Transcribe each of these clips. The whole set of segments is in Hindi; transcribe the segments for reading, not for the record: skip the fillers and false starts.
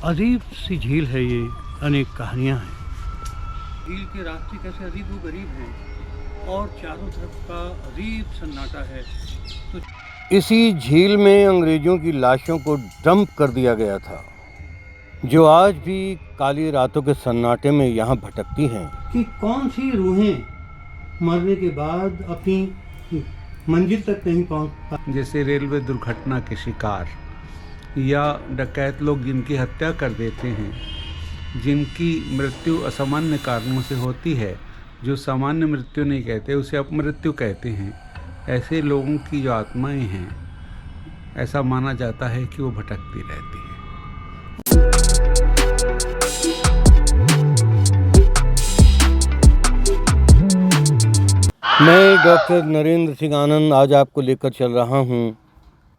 अजीब सी झील है ये, अनेक कहानियाँ हैं। झील के रास्ते कैसे अजीब व गरीब हैं और चारों तरफ का अजीब सन्नाटा है। तो इसी झील में अंग्रेजों की लाशों को डंप कर दिया गया था, जो आज भी काली रातों के सन्नाटे में यहाँ भटकती हैं कि कौन सी रूहें मरने के बाद अपनी मंजिल तक नहीं पहुँच। जैसे रेलवे दुर्घटना के शिकार या डकैत लोग जिनकी हत्या कर देते हैं, जिनकी मृत्यु असामान्य कारणों से होती है, जो सामान्य मृत्यु नहीं कहते उसे अपमृत्यु कहते हैं, ऐसे लोगों की जो आत्माएं हैं, ऐसा माना जाता है कि वो भटकती रहती हैं। मैं डॉक्टर नरेंद्र सिंह आनंद आज आपको लेकर चल रहा हूँ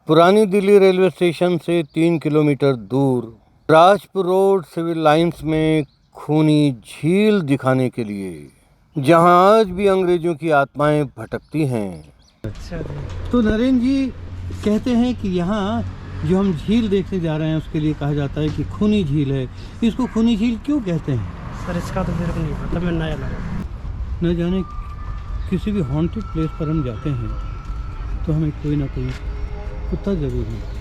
पुरानी दिल्ली रेलवे स्टेशन से 3 किलोमीटर दूर राजपुर रोड सिविल लाइंस में खूनी झील दिखाने के लिए, जहाँ आज भी अंग्रेजों की आत्माएं भटकती हैं। अच्छा, तो नरेंद्र जी कहते हैं कि यहाँ जो हम झील देखने जा रहे हैं उसके लिए कहा जाता है कि खूनी झील है। इसको खूनी झील क्यों कहते हैं? सर इसका तो मेरे को नहीं पता, मैं नया लगा। न जाने किसी भी हॉन्टेड प्लेस पर हम जाते हैं तो हमें कोई ना कोई कुत्ता जरूर मिलता है।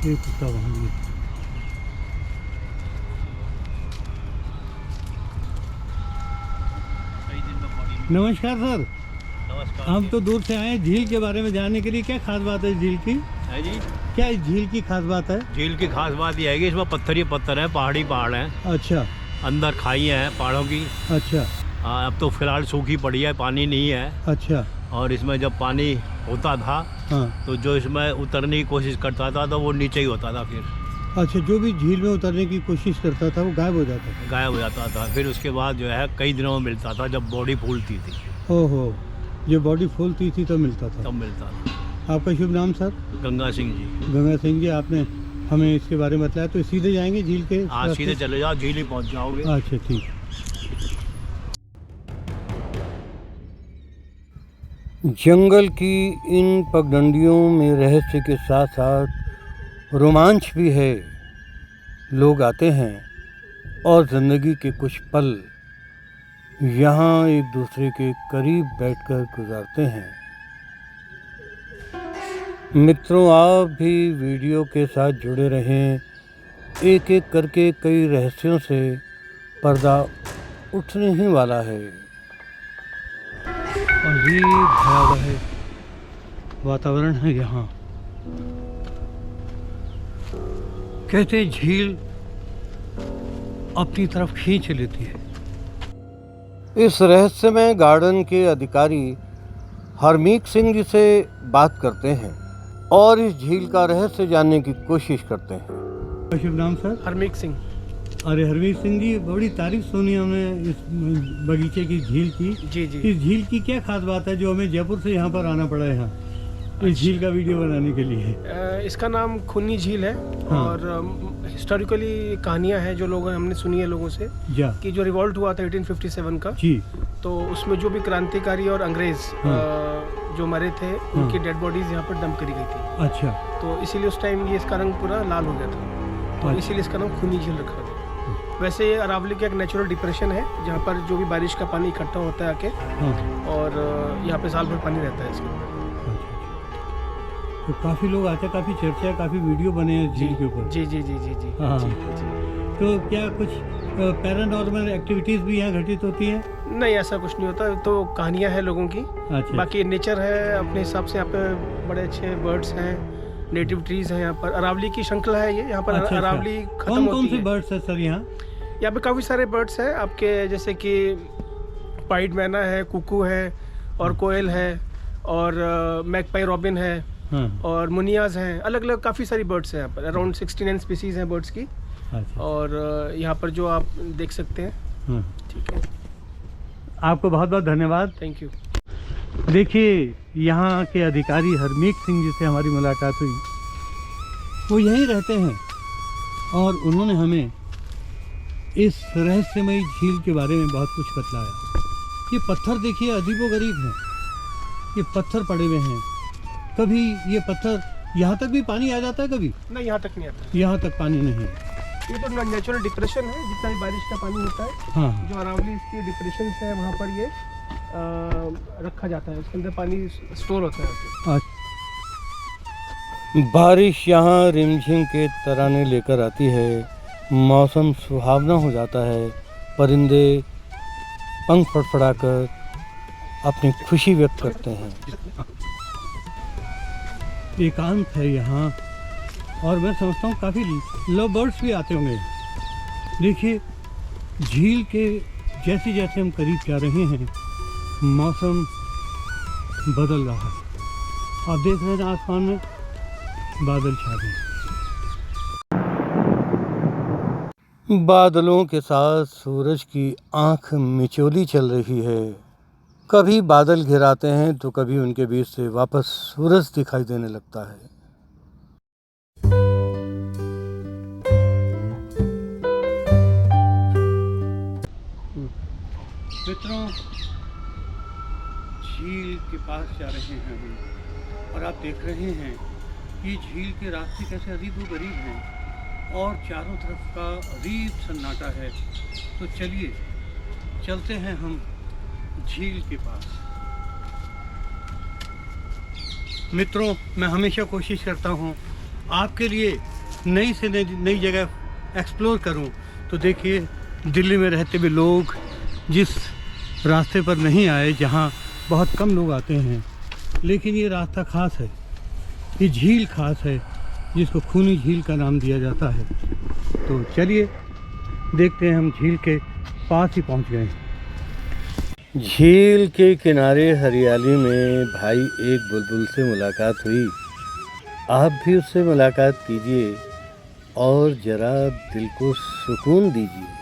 ये कुत्ता वहाँ भी। नमस्कार सर। नमस्कार। हम तो दूर से आए हैं झील के बारे में जानने के लिए। क्या खास बात है झील की? है जी, क्या इस झील की खास बात है? झील की खास बात यह है कि इसमें पत्थर ही पत्थर है, पहाड़ी पहाड़ हैं। अच्छा अंदर खाइयाँ हैं पहाड़ों की। अच्छा। अब तो फिलहाल सूखी पड़ी है, पानी नहीं है। अच्छा। और इसमें जब पानी होता था हाँ। तो जो इसमें उतरने की कोशिश करता था तो वो नीचे ही होता था। फिर अच्छा, जो भी झील में उतरने की कोशिश करता था वो गायब हो जाता था? गायब हो जाता था। फिर उसके बाद जो है कई दिनों में मिलता था, जब बॉडी फूलती थी। ओहो, जब बॉडी फूलती थी तो मिलता था? तब मिलता था। आपका शुभ नाम सर? गंगा सिंह जी। गंगा सिंह जी, आपने हमें इसके बारे में बताया। तो सीधे जाएंगे झील के? हाँ, सीधे चले जाओ, झील ही पहुँच जाओगे। अच्छा ठीक। जंगल की इन पगडंडियों में रहस्य के साथ साथ रोमांच भी है। लोग आते हैं और ज़िंदगी के कुछ पल यहाँ एक दूसरे के करीब बैठकर गुजारते हैं। मित्रों, आप भी वीडियो के साथ जुड़े रहें। एक एक करके कई रहस्यों से पर्दा उठने ही वाला है। अजीब भयावह वातावरण है यहाँ। कहते हैं झील अपनी तरफ खींच लेती है। इस रहस्यमय गार्डन के अधिकारी हरमीत सिंह जी से बात करते हैं और इस झील का रहस्य जानने की कोशिश करते हैं। शुभ नाम सर? हरमीत सिंह। अरे हरमीत सिंह जी, बड़ी तारीफ सुनी हमने इस बगीचे की, झील की। जी जी। इस झील की क्या खास बात है जो हमें जयपुर से यहाँ पर आना पड़ा है यहाँ इस झील का वीडियो बनाने के लिए? इसका नाम खूनी झील है। हाँ। और हिस्टोरिकली कहानियाँ हैं जो लोग हमने सुनी है लोगों से कि जो रिवॉल्ट हुआ था 1857 का जी, तो उसमें जो भी क्रांतिकारी और अंग्रेज जो मरे थे उनकी डेड बॉडीज यहाँ पर डंप करी गई थी। अच्छा। तो इसीलिए उस टाइम ये इसका रंग पूरा लाल हो गया था, तो इसीलिए इसका नाम खूनी झील रखा गया। वैसे ये अरावली का एक नेचुरल डिप्रेशन है जहाँ पर जो भी बारिश का पानी इकट्ठा होता है आके, और यहाँ पे साल भर पानी रहता है इसके ऊपर। तो काफ़ी लोग आते हैं, काफ़ी चर्चा, काफ़ी वीडियो बने हैं झील के ऊपर। जी जी जी जी जी। हाँ। जी, जी। तो क्या कुछ पैरानॉर्मल एक्टिविटीज़ भी यहाँ घटित होती है? नहीं, ऐसा कुछ नहीं होता, तो कहानियाँ हैं लोगों की। अच्छा। बाकी नेचर है अपने हिसाब से। यहाँ पे बड़े अच्छे बर्ड्स हैं, नेटिव ट्रीज हैं। यहाँ पर अरावली की श्रृंखला है ये। यहाँ पर अच्छा, अरावली खत्म कौन होती से है। बर्ड्स है सर यहाँ? यहाँ पे काफ़ी सारे बर्ड्स हैं आपके, जैसे कि पाइड मैना है, कुकू है, और कोयल है, और मैगपाई रॉबिन है, और मुनियाज हैं। अलग अलग काफ़ी सारी बर्ड्स हैं यहाँ पर। अराउंड 69 स्पीसीज हैं बर्ड्स की। अच्छा। और यहाँ पर जो आप देख सकते हैं। ठीक है, आपको बहुत बहुत धन्यवाद। Thank you. देखिए, यहाँ के अधिकारी हरमीत सिंह जी से हमारी मुलाकात हुई। वो यहीं रहते हैं और उन्होंने हमें इस रहस्यमयी झील के बारे में बहुत कुछ बतलाया। ये पत्थर देखिए, अजीबोगरीब हैं। ये पत्थर पड़े हुए हैं। कभी ये पत्थर यहाँ तक भी पानी आ जाता है कभी? नहीं, यहाँ तक नहीं आता। यहाँ तक पानी नहीं है। ये तो नेचुरल डिप्रेशन है, जितना भी बारिश का पानी होता है। हाँ, जो अरावली इसकी डिप्रेशन है वहाँ पर ये रखा जाता है, उसके अंदर पानी स्टोर होता है। अच्छा। बारिश यहाँ रिमझिम के तराने लेकर आती है, मौसम सुहावना हो जाता है, परिंदे पंख फड़फड़ाकर अपनी खुशी व्यक्त करते हैं। एकांत है यहाँ और मैं समझता हूँ काफ़ी लव बर्ड्स भी आते होंगे। देखिए झील के जैसे जैसे हम करीब जा रहे हैं मौसम बदल रहा है। आप देख रहे हैं आसमान में बादल छा गए। बादलों के साथ सूरज की आंख मिचौली चल रही है। कभी बादल घिराते हैं तो कभी उनके बीच से वापस सूरज दिखाई देने लगता है। मित्रों, झील के पास जा रहे हैं हम और आप देख रहे हैं कि झील के रास्ते कैसे अजीबोगरीब हैं और चारों तरफ का अजीब सन्नाटा है। तो चलिए चलते हैं हम झील के पास। मित्रों, मैं हमेशा कोशिश करता हूँ आपके लिए नई से नई जगह एक्सप्लोर करूँ। तो देखिए दिल्ली में रहते हुए लोग जिस रास्ते पर नहीं आए, जहाँ बहुत कम लोग आते हैं, लेकिन ये रास्ता ख़ास है, ये झील ख़ास है जिसको खूनी झील का नाम दिया जाता है। तो चलिए देखते हैं, हम झील के पास ही पहुंच गए। झील के किनारे हरियाली में भाई एक बुलबुल से मुलाकात हुई। आप भी उससे मुलाकात कीजिए और ज़रा दिल को सुकून दीजिए।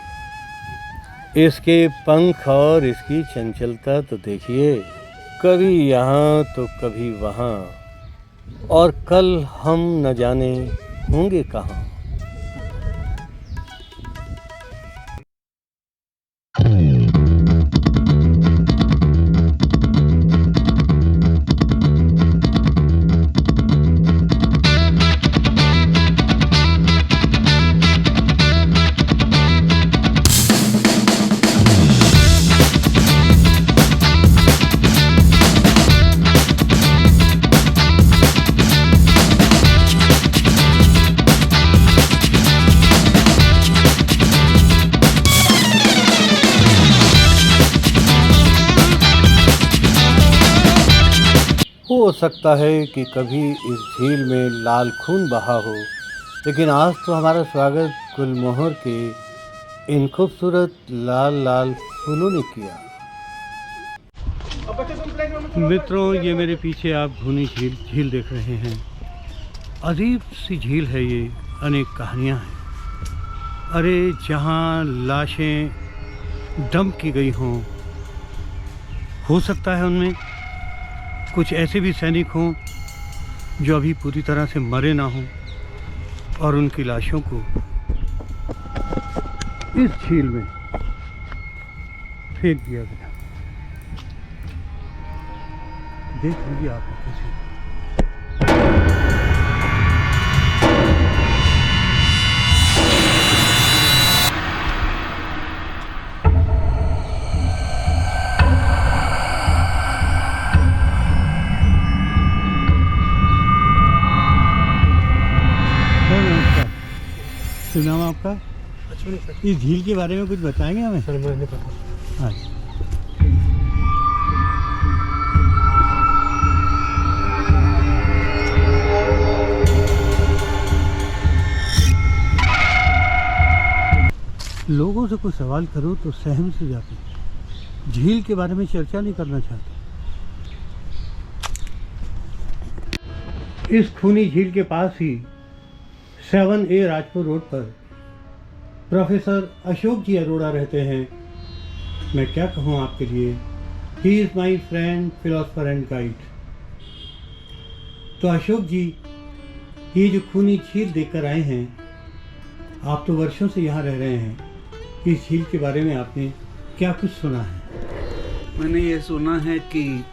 इसके पंख और इसकी चंचलता तो देखिए, कभी यहाँ तो कभी वहाँ, और कल हम न जाने होंगे कहाँ। हो सकता है कि कभी इस झील में लाल खून बहा हो, लेकिन आज तो हमारा स्वागत गुलमोहर के इन खूबसूरत लाल लाल फूलों ने किया। मित्रों, ये मेरे पीछे आप घूनी झील देख रहे हैं। अजीब सी झील है ये, अनेक कहानियाँ हैं। अरे जहाँ लाशें डंप की गई हों, हो सकता है उनमें कुछ ऐसे भी सैनिक हों जो अभी पूरी तरह से मरे ना हों और उनकी लाशों को इस झील में फेंक दिया गया। देख लीजिए आप कैसे। नाम आपका? इस झील के बारे में कुछ बताएंगे हमें? सर मुझे नहीं पता। हाँ, लोगों से कुछ सवाल करो तो सहम से जाते, झील के बारे में चर्चा नहीं करना चाहते। इस खूनी झील के पास ही 7A राजपुर रोड पर प्रोफेसर अशोक जी अरोड़ा रहते हैं। मैं क्या कहूँ आपके लिए, he is my friend, philosopher and guide. तो अशोक जी, ये जो खूनी झील देखकर आए हैं, आप तो वर्षों से यहाँ रह रहे हैं, इस झील के बारे में आपने क्या कुछ सुना है? मैंने ये सुना है कि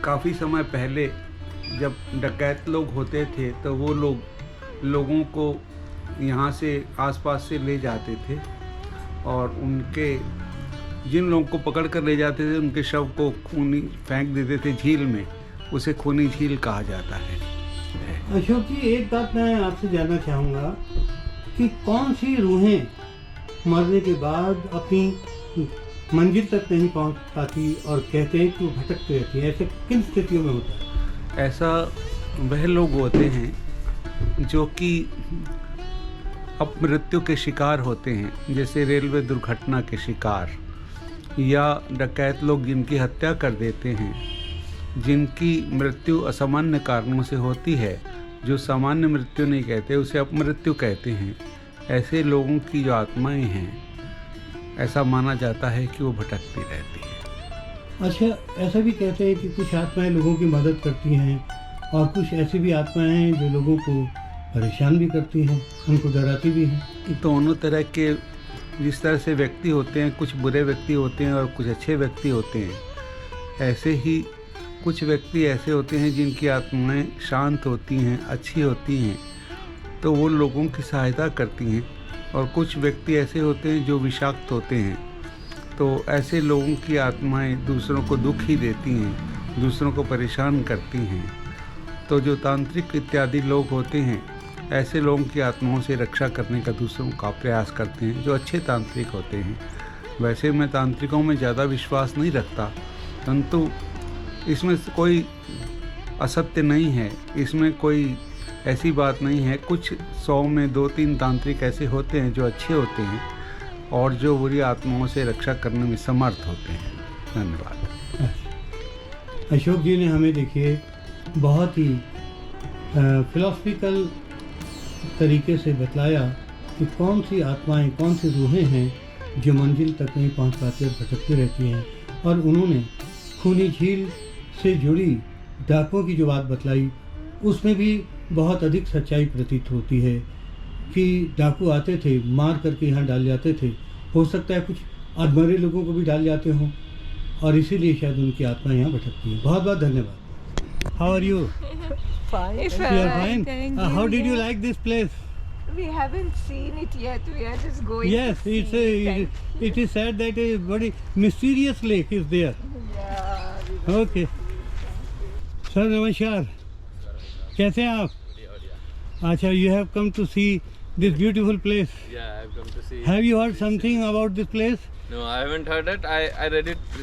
काफ़ी समय पहले जब डकैत लोग होते थे तो वो लोगों को यहाँ से आसपास से ले जाते थे और उनके जिन लोगों को पकड़ कर ले जाते थे उनके शव को खूनी फेंक देते थे झील में। उसे खूनी झील कहा जाता है। अशोक जी, एक बात मैं आपसे जानना चाहूँगा कि कौन सी रूहें मरने के बाद अपनी मंजिल तक नहीं पहुँच पाती और कहते हैं कि वो भटकती रहती है, ऐसे किन स्थितियों में होता है? ऐसा वह लोग होते हैं जो कि अब मृत्यु के शिकार होते हैं, जैसे रेलवे दुर्घटना के शिकार या डकैत लोग जिनकी हत्या कर देते हैं, जिनकी मृत्यु असामान्य कारणों से होती है, जो सामान्य मृत्यु नहीं कहते उसे अपमृत्यु कहते हैं। ऐसे लोगों की जो आत्माएं हैं, ऐसा माना जाता है कि वो भटकती रहती है। अच्छा, ऐसा भी कहते हैं कि कुछ आत्माएं लोगों की मदद करती हैं और कुछ ऐसी भी आत्माएं हैं जो लोगों को परेशान भी करती हैं, उनको डराती भी हैं। दोनों तरह के जिस तरह से व्यक्ति होते हैं, कुछ बुरे व्यक्ति होते हैं और कुछ अच्छे व्यक्ति होते हैं, ऐसे ही कुछ व्यक्ति ऐसे होते हैं जिनकी आत्माएं शांत होती हैं, अच्छी होती हैं, तो वो लोगों की सहायता करती हैं। और कुछ व्यक्ति ऐसे होते हैं जो विषाक्त होते हैं, तो ऐसे लोगों की आत्माएं दूसरों को दुख ही देती हैं, दूसरों को परेशान करती हैं। तो जो तांत्रिक इत्यादि लोग होते हैं, ऐसे लोगों की आत्माओं से रक्षा करने का दूसरों का प्रयास करते हैं, जो अच्छे तांत्रिक होते हैं। वैसे मैं तांत्रिकों में ज़्यादा विश्वास नहीं रखता, परंतु इसमें कोई असत्य नहीं है, इसमें कोई ऐसी बात नहीं है। कुछ 100 में 2-3 तांत्रिक ऐसे होते हैं जो अच्छे होते हैं और जो बुरी आत्माओं से रक्षा करने में समर्थ होते हैं। धन्यवाद। अशोक जी ने हमें देखिए बहुत ही फिलोसफिकल तरीके से बतलाया कि कौन सी आत्माएं, कौन सी रूहें हैं जो मंजिल तक नहीं पहुंच पाती और भटकती रहती हैं। और उन्होंने खूनी झील से जुड़ी डाकुओं की जो बात बतलाई, उसमें भी बहुत अधिक सच्चाई प्रतीत होती है कि डाकू आते थे, मार करके यहाँ डाल जाते थे। हो सकता है कुछ अधमरे लोगों को भी डाल जाते हों और इसीलिए शायद उनकी आत्मा यहाँ भटकती है। बहुत बहुत धन्यवाद। How are you? Fine. You are fine. Thank How you. did you like this place? We haven't seen it yet. We are just going. Yes, to it's see. it is said that a very mysterious lake is there. Yeah. Okay. Sir, नमस्कार। कैसे हैं आप? अच्छा, you have come to see this beautiful place. Yeah, I've come to see. Have you heard something about this place? No, I haven't heard it. I read it.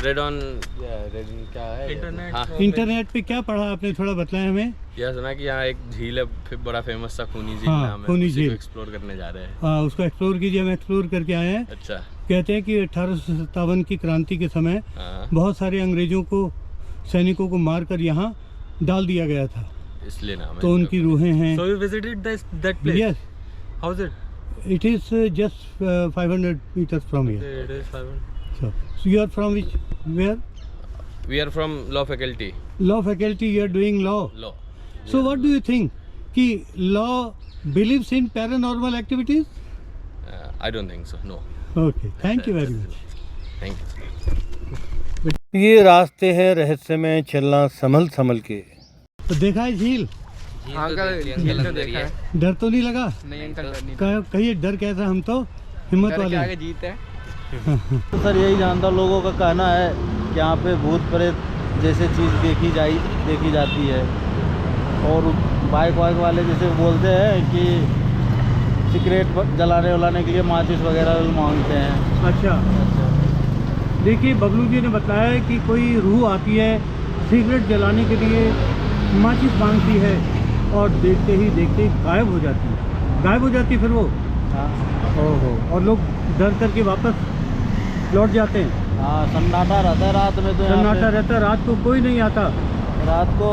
Read on. Yeah, read in क्या है? Internet. हाँ. इंटरनेट पे क्या पढ़ा आपने, थोड़ा बताएं हमें। यह सुना कि यहाँ एक झील है, बड़ा फेमस सा खूनी झील हाँ, नाम है। खूनी उसी झील। को एक्सप्लोर करने जा रहे हैं। हाँ, उसको एक्सप्लोर कीजिए। हम एक्सप्लोर करके आए हैं। अच्छा। कहते हैं कि 1857 की क्रांति के समय हाँ, बहुत सारे अंग्रेजों को, सैनिकों को मारकर यहाँ डाल दिया गया था, इसलिए नाम है। तो उनकी रूहें हैं। So you visited that place? Yes, How's it? it is just 500 meters from here. It is 500. So you are from which, where? We are from law faculty. Law faculty, you are doing law. Law. So what do you think? कि law believes in paranormal activities? I don't think so. No. Okay, thank you very much. Thank you. ये रास्ते हैं रहस्यमय चलना संभल संभल के। तो देखा है झील? झील तो देखा है। डर तो नहीं लगा? नहीं अंकल, कहिए डर कैसा, हम तो हिम्मत वाले हैं। जीत है। तो सर यही जानता, लोगों का कहना है कि यहाँ पे भूत प्रेत जैसे चीज़ देखी जाती है। और बाइक वाले जैसे बोलते हैं कि सिगरेट जलाने के लिए माचिस वगैरह मांगते हैं। अच्छा, देखिए बबलू जी ने बताया कि कोई रूह आती है, सिगरेट जलाने के लिए माचिस मांगती है और देखते ही गायब हो जाती है फिर वो। ओहो, और लोग डर करके वापस लौट जाते हैं। हाँ, सन्नाटा रहता है रात में। तो सन्नाटा रहता है, रात को कोई नहीं आता। रात को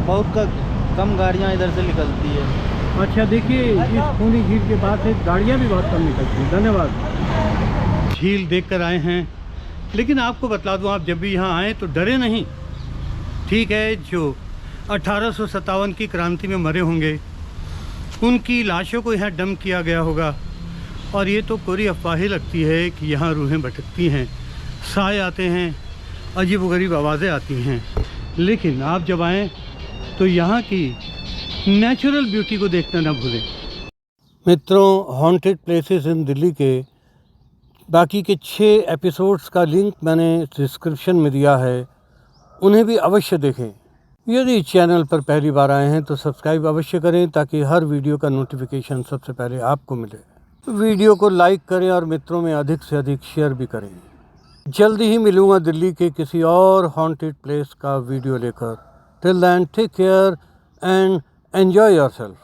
बहुत कम गाड़ियाँ इधर से निकलती है। अच्छा, देखिए इस खूनी झील के बाद से गाड़ियाँ भी बहुत कम निकलती हैं। धन्यवाद। झील देखकर आए हैं, लेकिन आपको बतला दूं, आप जब भी यहाँ आएँ तो डरे नहीं। ठीक है, जो 1857 की क्रांति में मरे होंगे उनकी लाशों को यहाँ डंप किया गया होगा, और ये तो कोरी अफवाह ही लगती है कि यहाँ रूहें भटकती हैं, साए आते हैं, अजीब गरीब आवाज़ें आती हैं। लेकिन आप जब आएँ तो यहाँ की नेचुरल ब्यूटी को देखना ना भूलें। मित्रों, हॉन्टेड प्लेसेस इन दिल्ली के बाकी के 6 एपिसोड्स का लिंक मैंने डिस्क्रिप्शन में दिया है, उन्हें भी अवश्य देखें। यदि चैनल पर पहली बार आए हैं तो सब्सक्राइब अवश्य करें ताकि हर वीडियो का नोटिफिकेशन सबसे पहले आपको मिले। वीडियो को लाइक करें और मित्रों में अधिक से अधिक शेयर भी करें। जल्दी ही मिलूँगा दिल्ली के किसी और हॉन्टेड प्लेस का वीडियो लेकर। Till then take care and enjoy yourself.